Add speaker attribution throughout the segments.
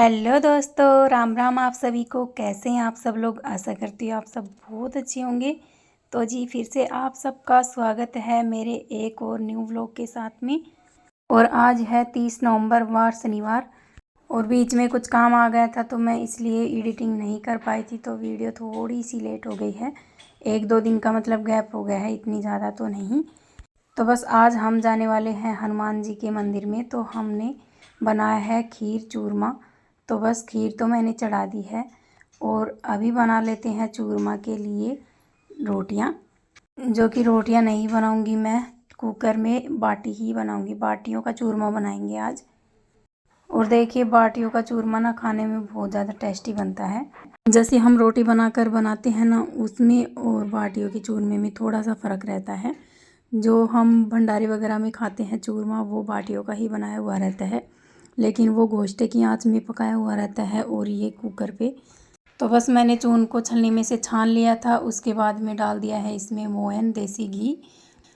Speaker 1: Hello दोस्तों, राम राम आप सभी को। कैसे हैं आप सब लोग? आशा करती हूँ आप सब बहुत अच्छे होंगे। तो जी फिर से आप सबका स्वागत है मेरे एक और न्यू व्लॉग के साथ में। और आज है 30 नवंबर वार शनिवार, और बीच में कुछ काम आ गया था तो मैं इसलिए एडिटिंग नहीं कर पाई थी, तो वीडियो थोड़ी सी लेट हो गई है। 1-2 दिन का मतलब गैप हो गया है, इतनी ज़्यादा तो नहीं। तो बस आज हम जाने वाले हैं हनुमान जी के मंदिर में, तो हमने बनाया है खीर चूरमा। तो बस खीर तो मैंने चढ़ा दी है, और अभी बना लेते हैं चूरमा के लिए रोटियां। जो कि रोटियां नहीं बनाऊंगी मैं, कुकर में बाटी ही बनाऊंगी। बाटियों का चूरमा बनाएंगे आज। और देखिए बाटियों का चूरमा ना खाने में बहुत ज़्यादा टेस्टी बनता है। जैसे हम रोटी बनाते हैं ना, उसमें और बाटियों के चूरमे में थोड़ा सा फ़र्क रहता है। जो हम भंडारे वगैरह में खाते हैं चूरमा, वो बाटियों का ही बनाया हुआ रहता है, लेकिन वो गोश्ते की आंच में पकाया हुआ रहता है, और ये कुकर पे। तो बस मैंने चून को छलनी में से छान लिया था, उसके बाद में डाल दिया है इसमें मोयन देसी घी।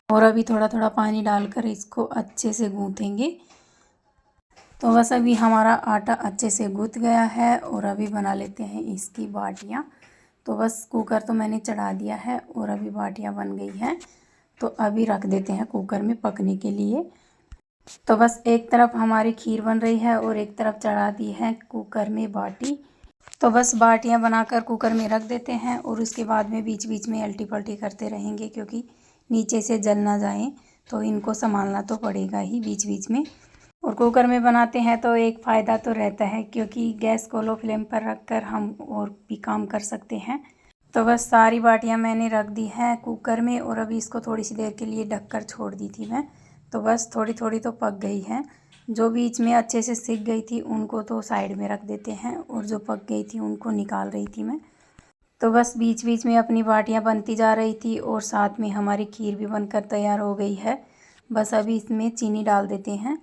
Speaker 1: और अभी थोड़ा थोड़ा पानी डालकर इसको अच्छे से गूँथेंगे। तो बस अभी हमारा आटा अच्छे से गूँथ गया है, और अभी बना लेते हैं इसकी बाटियाँ। तो बस कुकर तो मैंने चढ़ा दिया है, और अभी बाटियाँ बन गई हैं, तो अभी रख देते हैं कुकर में पकने के लिए। तो बस एक तरफ हमारी खीर बन रही है, और एक तरफ चढ़ा दी है कुकर में बाटी। तो बस बाटियां बनाकर कुकर में रख देते हैं, और उसके बाद में बीच बीच में उल्टी पलटी करते रहेंगे, क्योंकि नीचे से जल ना जाए, तो इनको संभालना तो पड़ेगा ही बीच बीच में। और कुकर में बनाते हैं तो एक फ़ायदा तो रहता है, क्योंकि गैस को लो फ्लेम पर रखकर हम और भी काम कर सकते हैं। तो बस सारी बाटियां मैंने रख दी हैं कुकर में, और अभी इसको थोड़ी सी देर के लिए ढककर छोड़ दी थी मैं। तो बस थोड़ी थोड़ी तो पक गई है। जो बीच में अच्छे से सिक गई थी उनको तो साइड में रख देते हैं, और जो पक गई थी उनको निकाल रही थी मैं। तो बस बीच बीच में अपनी बाटियां बनती जा रही थी, और साथ में हमारी खीर भी बनकर तैयार हो गई है। बस अभी इसमें चीनी डाल देते हैं,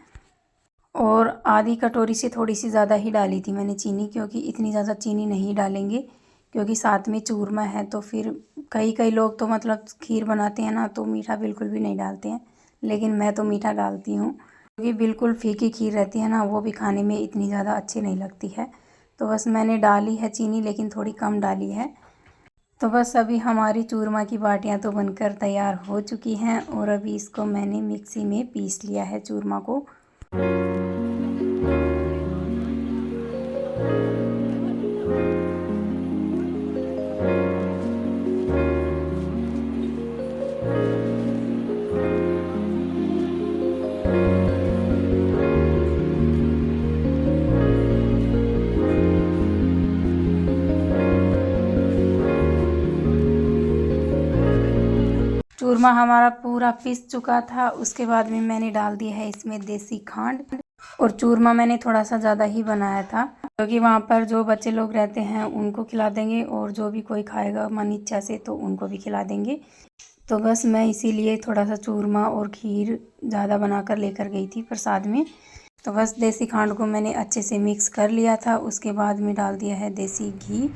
Speaker 1: और आधी कटोरी से थोड़ी सी ज़्यादा ही डाली थी मैंने चीनी, क्योंकि इतनी ज़्यादा चीनी नहीं डालेंगे, क्योंकि साथ में चूरमा है। तो फिर कई कई लोग तो मतलब खीर बनाते हैं ना, तो मीठा बिल्कुल भी नहीं डालते हैं, लेकिन मैं तो मीठा डालती हूँ, क्योंकि बिल्कुल फीकी खीर रहती है ना, वो भी खाने में इतनी ज़्यादा अच्छी नहीं लगती है। तो बस मैंने डाली है चीनी, लेकिन थोड़ी कम डाली है। तो बस अभी हमारी चूरमा की बाटियाँ तो बनकर तैयार हो चुकी हैं, और अभी इसको मैंने मिक्सी में पीस लिया है चूरमा को। चूरमा हमारा पूरा पिस चुका था, उसके बाद में मैंने डाल दिया है इसमें देसी खांड। और चूरमा मैंने थोड़ा सा ज़्यादा ही बनाया था, क्योंकि वहाँ पर जो बच्चे लोग रहते हैं उनको खिला देंगे, और जो भी कोई खाएगा मन इच्छा से तो उनको भी खिला देंगे। तो बस मैं इसीलिए थोड़ा सा चूरमा और खीर ज़्यादा बनाकर लेकर गई थी प्रसाद में। तो बस देसी खांड को मैंने अच्छे से मिक्स कर लिया था, उसके बाद में डाल दिया है देसी घी,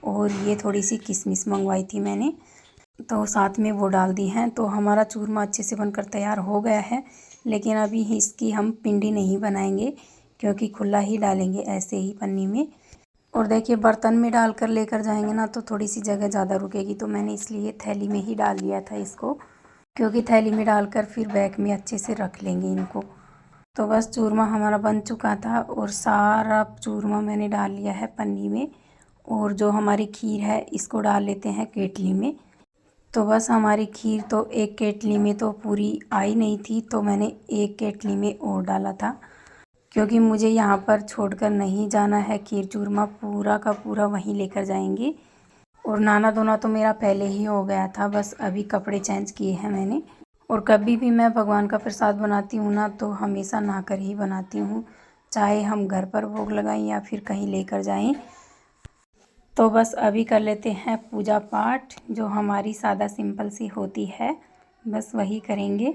Speaker 1: और ये थोड़ी सी किशमिश मंगवाई थी मैंने, तो साथ में वो डाल दी हैं। तो हमारा चूरमा अच्छे से बनकर तैयार हो गया है, लेकिन अभी इसकी हम पिंडी नहीं बनाएंगे, क्योंकि खुला ही डालेंगे ऐसे ही पन्नी में। और देखिए बर्तन में डालकर लेकर जाएंगे ना, तो थोड़ी सी जगह ज़्यादा रुकेगी, तो मैंने इसलिए थैली में ही डाल लिया था इसको, क्योंकि थैली में डालकर फिर बैग में अच्छे से रख लेंगे इनको। तो बस चूरमा हमारा बन चुका था, और सारा चूरमा मैंने डाल लिया है पन्नी में। और जो हमारी खीर है इसको डाल लेते हैं केटली में। तो बस हमारी खीर तो एक केटली में तो पूरी आई नहीं थी, तो मैंने एक केटली में और डाला था, क्योंकि मुझे यहाँ पर छोड़कर नहीं जाना है। खीर चूरमा पूरा का पूरा वहीं लेकर जाएंगे। और नहाना धोना तो मेरा पहले ही हो गया था, बस अभी कपड़े चेंज किए हैं मैंने। और कभी भी मैं भगवान का प्रसाद बनाती हूँ ना, तो हमेशा नहाकर ही बनाती हूँ, चाहे हम घर पर भोग लगाएं या फिर कहीं लेकर जाएं। तो बस अभी कर लेते हैं पूजा पाठ, जो हमारी सादा सिंपल सी होती है, बस वही करेंगे।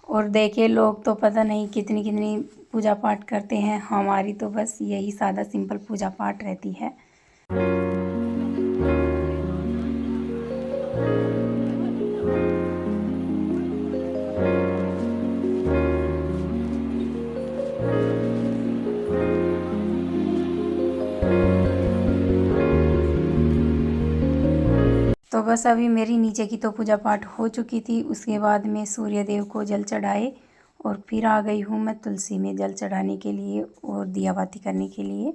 Speaker 1: और देखिए लोग तो पता नहीं कितनी कितनी पूजा पाठ करते हैं, हमारी तो बस यही सादा सिंपल पूजा पाठ रहती है। बस अभी मेरी नीचे की तो पूजा पाठ हो चुकी थी। उसके बाद मैं सूर्य देव को जल चढ़ाए और फिर आ गई हूँ मैं तुलसी में जल चढ़ाने के लिए और दिया बाती करने के लिए,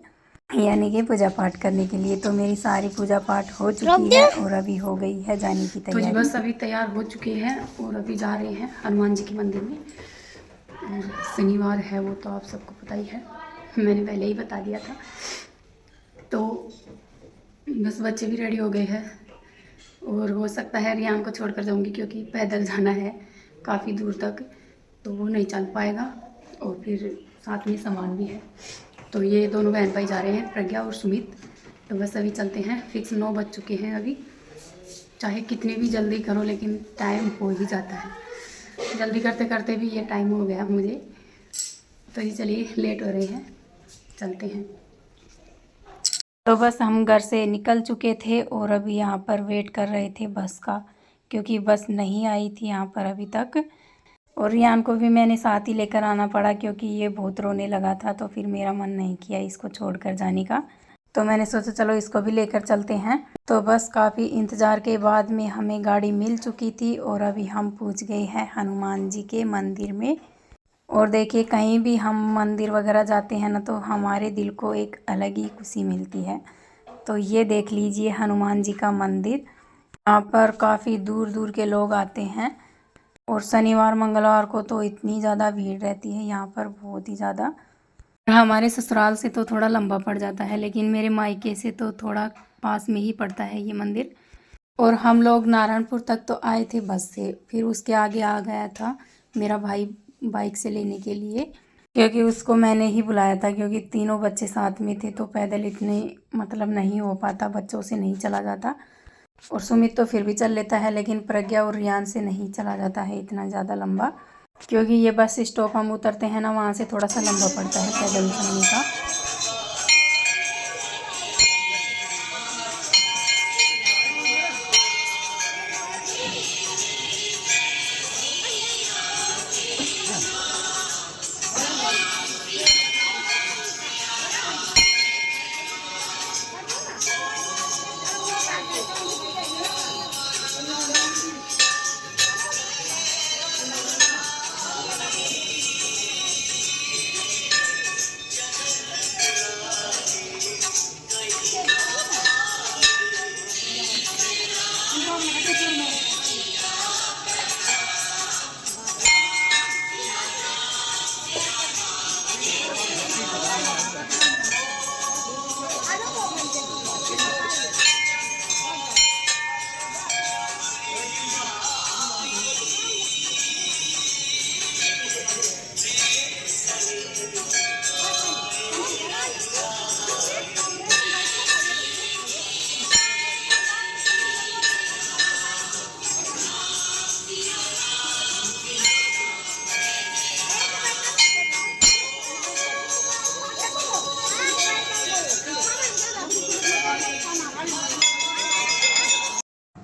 Speaker 1: यानी कि पूजा पाठ करने के लिए। तो मेरी सारी पूजा पाठ हो चुकी है और अभी हो गई है जाने की तैयारी। तो जी बस अभी तैयार हो चुके हैं और अभी जा रहे हैं हनुमान जी के मंदिर में। और शनिवार है वो तो आप सबको पता ही है, मैंने पहले ही बता दिया था। तो बस बच्चे भी रेडी हो गए हैं और हो सकता है रियान को छोड़कर जाऊंगी क्योंकि पैदल जाना है काफ़ी दूर तक, तो वो नहीं चल पाएगा और फिर साथ में सामान भी है। तो ये दोनों बहन भाई जा रहे हैं, प्रज्ञा और सुमित। तो बस अभी चलते हैं। फिक्स 9 बज चुके हैं अभी। चाहे कितनी भी जल्दी करो लेकिन टाइम हो ही जाता है। जल्दी करते करते भी ये टाइम हो गया मुझे। तो ये चलिए, लेट हो रहे हैं, चलते हैं। तो बस हम घर से निकल चुके थे और अभी यहाँ पर वेट कर रहे थे बस का, क्योंकि बस नहीं आई थी यहाँ पर अभी तक। और रियान को भी मैंने साथ ही लेकर आना पड़ा क्योंकि ये बहुत रोने लगा था। तो फिर मेरा मन नहीं किया इसको छोड़कर जाने का, तो मैंने सोचा चलो इसको भी लेकर चलते हैं। तो बस काफ़ी इंतज़ार के बाद में हमें गाड़ी मिल चुकी थी और अभी हम पहुँच गए हैं हनुमान जी के मंदिर में। और देखिए, कहीं भी हम मंदिर वगैरह जाते हैं ना तो हमारे दिल को एक अलग ही खुशी मिलती है। तो ये देख लीजिए हनुमान जी का मंदिर। यहाँ पर काफ़ी दूर दूर के लोग आते हैं और शनिवार मंगलवार को तो इतनी ज़्यादा भीड़ रहती है यहाँ पर, बहुत ही ज़्यादा। हमारे ससुराल से तो थोड़ा लंबा पड़ जाता है लेकिन मेरे मायके से तो थोड़ा पास में ही पड़ता है ये मंदिर। और हम लोग नारायणपुर तक तो आए थे बस से, फिर उसके आगे आ गया था मेरा भाई बाइक से लेने के लिए, क्योंकि उसको मैंने ही बुलाया था क्योंकि तीनों बच्चे साथ में थे तो पैदल इतने मतलब नहीं हो पाता, बच्चों से नहीं चला जाता। और सुमित तो फिर भी चल लेता है लेकिन प्रज्ञा और रियान से नहीं चला जाता है इतना ज़्यादा लंबा, क्योंकि ये बस स्टॉप हम उतरते हैं ना वहाँ से थोड़ा सा लंबा पड़ता है पैदल चलने का।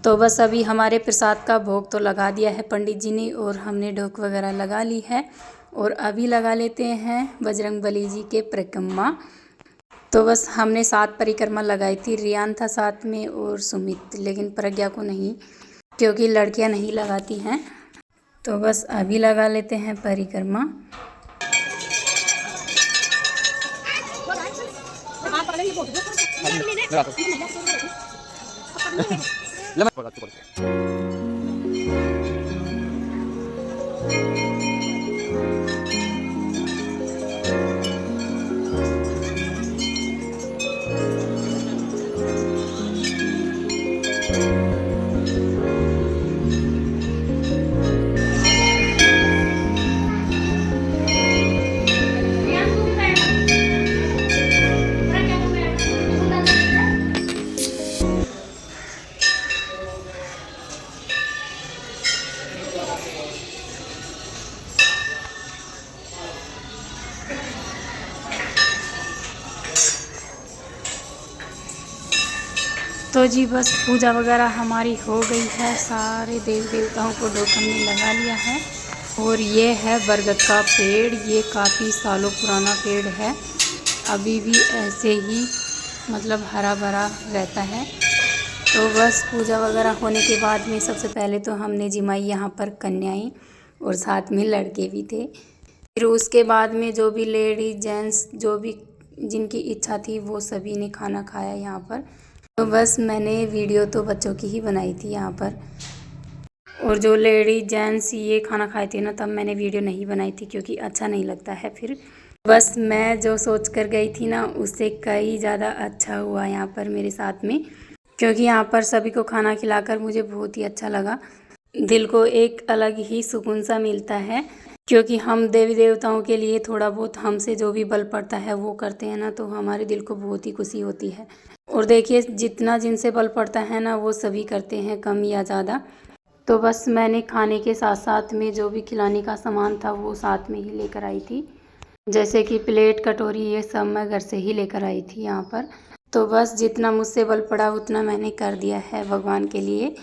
Speaker 1: तो बस अभी हमारे प्रसाद का भोग तो लगा दिया है पंडित जी ने और हमने ढोक वगैरह लगा ली है और अभी लगा लेते हैं बजरंगबली जी के परिक्रमा। तो बस हमने 7 परिक्रमा लगाई थी, रियान था साथ में और सुमित, लेकिन प्रज्ञा को नहीं क्योंकि लड़कियां नहीं लगाती हैं। तो बस अभी लगा लेते हैं परिक्रमा। तो जी बस पूजा वगैरह हमारी हो गई है, सारे देव देवताओं को ढोक हमने लगा लिया है। और ये है बरगद का पेड़, ये काफ़ी सालों पुराना पेड़ है, अभी भी ऐसे ही मतलब हरा भरा रहता है। तो बस पूजा वगैरह होने के बाद में सबसे पहले तो हमने जिमाई यहाँ पर कन्याएं और साथ में लड़के भी थे। फिर उसके बाद में जो भी लेडीज जेंट्स जो भी जिनकी इच्छा थी वो सभी ने खाना खाया यहाँ पर। तो बस मैंने वीडियो तो बच्चों की ही बनाई थी यहाँ पर, और जो लेडीज जेंट्स ये खाना खाए थे ना तब मैंने वीडियो नहीं बनाई थी क्योंकि अच्छा नहीं लगता है। फिर बस मैं जो सोच कर गई थी ना उससे कई ज़्यादा अच्छा हुआ यहाँ पर मेरे साथ में, क्योंकि यहाँ पर सभी को खाना खिलाकर मुझे बहुत ही अच्छा लगा। दिल को एक अलग ही सुकून सा मिलता है, क्योंकि हम देवी देवताओं के लिए थोड़ा बहुत हमसे जो भी बल पड़ता है वो करते हैं ना, तो हमारे दिल को बहुत ही खुशी होती है। और देखिए जितना जिनसे बल पड़ता है ना वो सभी करते हैं, कम या ज़्यादा। तो बस मैंने खाने के साथ साथ में जो भी खिलाने का सामान था वो साथ में ही लेकर आई थी, जैसे कि प्लेट कटोरी ये सब मैं घर से ही लेकर आई थी यहाँ पर। तो बस जितना मुझसे बल पड़ा उतना मैंने कर दिया है भगवान के लिए।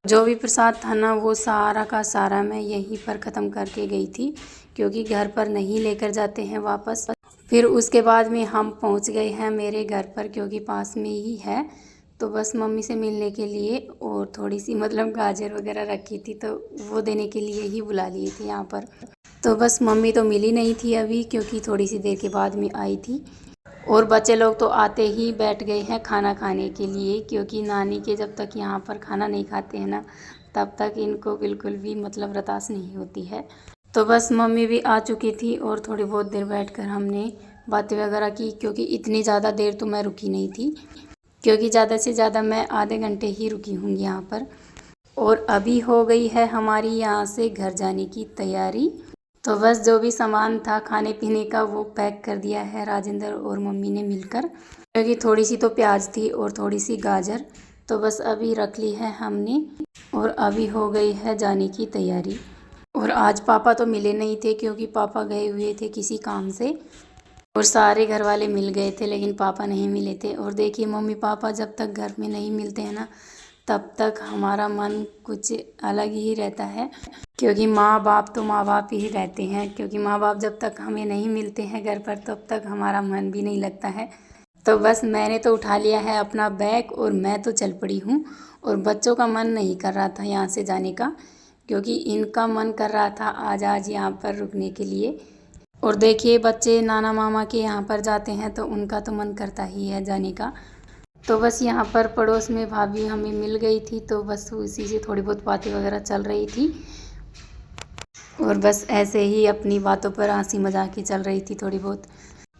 Speaker 1: जो भी प्रसाद था ना वो सारा का सारा मैं यहीं पर ख़त्म करके गई थी, क्योंकि घर पर नहीं लेकर जाते हैं वापस। फिर उसके बाद में हम पहुंच गए हैं मेरे घर पर, क्योंकि पास में ही है। तो बस मम्मी से मिलने के लिए, और थोड़ी सी मतलब गाजर वगैरह रखी थी तो वो देने के लिए ही बुला लिए थे यहाँ पर। तो बस मम्मी तो मिली नहीं थी अभी, क्योंकि थोड़ी सी देर के बाद में आई थी। और बच्चे लोग तो आते ही बैठ गए हैं खाना खाने के लिए, क्योंकि नानी के जब तक यहाँ पर खाना नहीं खाते हैं ना तब तक इनको बिल्कुल भी मतलब बर्दाश्त नहीं होती है। तो बस मम्मी भी आ चुकी थी और थोड़ी बहुत देर बैठकर हमने बातें वगैरह की, क्योंकि इतनी ज़्यादा देर तो मैं रुकी नहीं थी, क्योंकि ज़्यादा से ज़्यादा मैं आधे घंटे ही रुकी हूँ यहाँ पर। और अभी हो गई है हमारी यहाँ से घर जाने की तैयारी। तो बस जो भी सामान था खाने पीने का वो पैक कर दिया है राजेंद्र और मम्मी ने मिलकर, क्योंकि थोड़ी सी तो प्याज थी और थोड़ी सी गाजर, तो बस अभी रख ली है हमने और अभी हो गई है जाने की तैयारी। और आज पापा तो मिले नहीं थे, क्योंकि पापा गए हुए थे किसी काम से, और सारे घर वाले मिल गए थे लेकिन पापा नहीं मिले थे। और देखिए मम्मी पापा जब तक घर में नहीं मिलते हैं ना तब तक हमारा मन कुछ अलग ही रहता है, क्योंकि माँ बाप तो माँ बाप ही रहते हैं, क्योंकि माँ बाप जब तक हमें नहीं मिलते हैं घर पर तब तक हमारा मन भी नहीं लगता है। तो बस मैंने तो उठा लिया है अपना बैग और मैं तो चल पड़ी हूँ। और बच्चों का मन नहीं कर रहा था यहाँ से जाने का, क्योंकि इनका मन कर रहा था आज यहाँ पर रुकने के लिए। और देखिए बच्चे नाना मामा के यहाँ पर जाते हैं तो उनका तो मन करता ही है जाने का। तो बस यहाँ पर पड़ोस में भाभी हमें मिल गई थी, तो बस उसी से थोड़ी बहुत बातें वगैरह चल रही थी, और बस ऐसे ही अपनी बातों पर हंसी मजाक ही चल रही थी थोड़ी बहुत।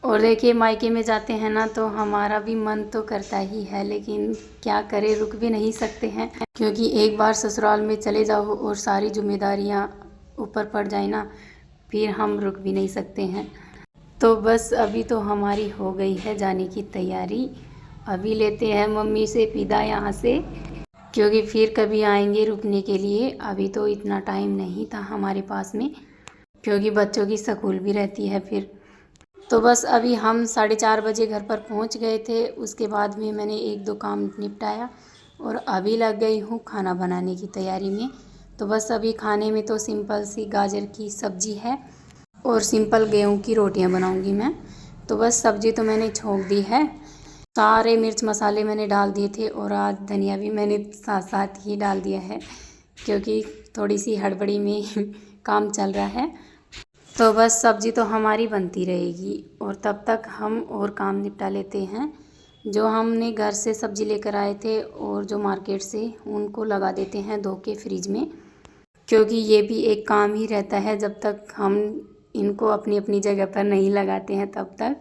Speaker 1: और देखिए मायके में जाते हैं ना तो हमारा भी मन तो करता ही है, लेकिन क्या करें, रुक भी नहीं सकते हैं, क्योंकि एक बार ससुराल में चले जाओ और सारी जिम्मेदारियाँ ऊपर पड़ जाए ना फिर हम रुक भी नहीं सकते हैं। तो बस अभी तो हमारी हो गई है जाने की तैयारी। अभी लेते हैं मम्मी से विदा यहाँ से, क्योंकि फिर कभी आएंगे रुकने के लिए। अभी तो इतना टाइम नहीं था हमारे पास में, क्योंकि बच्चों की स्कूल भी रहती है फिर। तो बस अभी हम 4:30 बजे घर पर पहुंच गए थे। उसके बाद में मैंने एक दो काम निपटाया और अभी लग गई हूँ खाना बनाने की तैयारी में। तो बस अभी खाने में तो सिंपल सी गाजर की सब्ज़ी है और सिंपल गेहूं की रोटियां बनाऊंगी मैं। तो बस सब्ज़ी तो मैंने छोंक दी है, सारे मिर्च मसाले मैंने डाल दिए थे, और आज धनिया भी मैंने साथ साथ ही डाल दिया है, क्योंकि थोड़ी सी हड़बड़ी में काम चल रहा है। तो बस सब्ज़ी तो हमारी बनती रहेगी और तब तक हम और काम निपटा लेते हैं। जो हमने घर से सब्ज़ी लेकर आए थे और जो मार्केट से, उनको लगा देते हैं धो के फ्रिज में, क्योंकि ये भी एक काम ही रहता है जब तक हम इनको अपनी अपनी जगह पर नहीं लगाते हैं तब तक।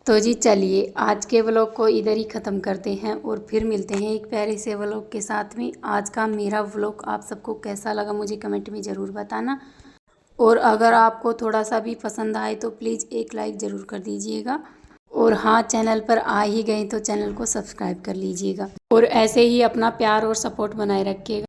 Speaker 1: तो जी चलिए आज के व्लॉग को इधर ही ख़त्म करते हैं और फिर मिलते हैं एक प्यारे से व्लॉग के साथ में। आज का मेरा व्लॉग आप सबको कैसा लगा मुझे कमेंट में ज़रूर बताना, और अगर आपको थोड़ा सा भी पसंद आए तो प्लीज़ एक लाइक ज़रूर कर दीजिएगा। और हाँ, चैनल पर आ ही गए तो चैनल को सब्सक्राइब कर लीजिएगा, और ऐसे ही अपना प्यार और सपोर्ट बनाए रखिएगा।